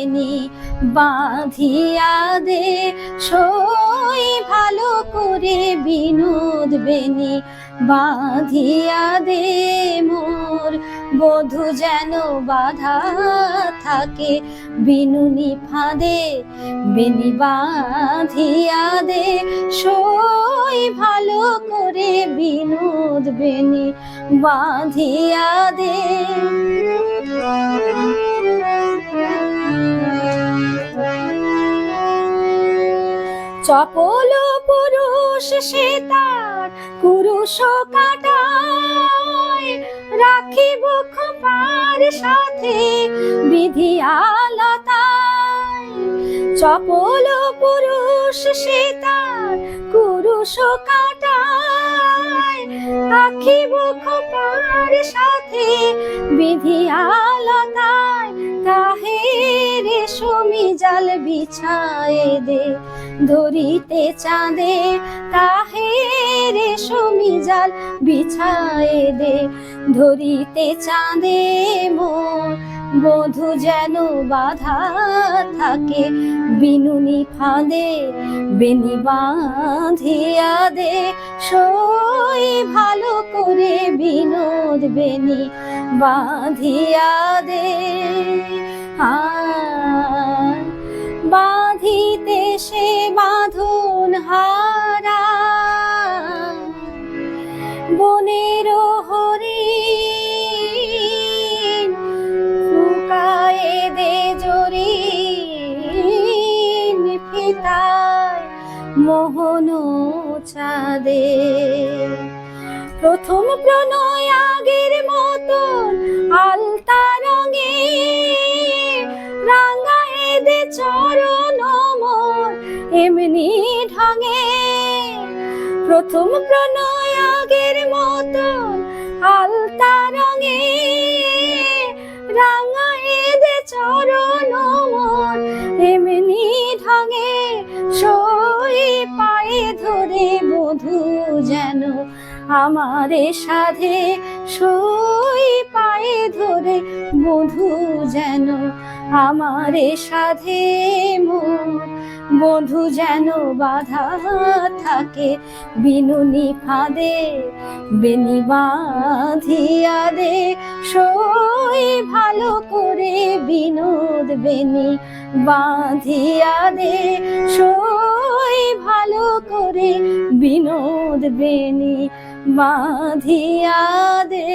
বেনি বাঁধিয়া দে, সই ভালো করে বিনোদ বেনি বাঁধিয়া দে মোর। বধূ যেন বাধা থাকে বিনুনি ফাঁদে, বেনি বাঁধিয়া দে, সই ভালো করে বিনোদ বেনি বাঁধিয়া দে। চপল পুরুষ সে তার কুরুষ কাটায়, রাখিব খোঁপার সাথে বিধিয়ালতায়। চপল পুরুষ সে তার কুরুষ কাটায়, রাখিব খোঁপার সাথে বিধিয়ালতায়। তাহে রেশমি জাল বিছায়ে দে, ধরিতে চাঁদে তাহে রেশমি জাল বিছায়ে দে, ধরিতে চাঁদে মোর। বধূ যেন বাধা থাকে বিনুনি ফাঁদে, বেনি বাঁধিয়া দে, সই ভালো করে বিনোদ বেনি বাঁধিয়া দে। বাঁধিতে সে বাঁধন হারা, বনের হরিণ ফুকায়ে দে জরিন ফিতায় মোহন চাঁদে। প্রথম প্রণয় আগের মতন আলতা রঙে, রাঙায়ে দে চরণ মোর এমনি ঢঙে। প্রথম প্রণয় আগের মতন আলতা রঙে, রাঙায়ে দে চরণ মোর এমনি ঢঙে। সই পায়ে ধরে বধূ যেন আমারে সাধে, সই পায়ে ধরে বধূ যেন আমারে সাধে মোর। বধূ যেন বাধা থাকে বিনুনি ফাঁদে, বেনি বাঁধিয়া দে, সই ভালো করে বিনোদ বেনি বাঁধিয়া দে, সই ভালো করে বিনোদ বেনি বাঁধিয়া দে।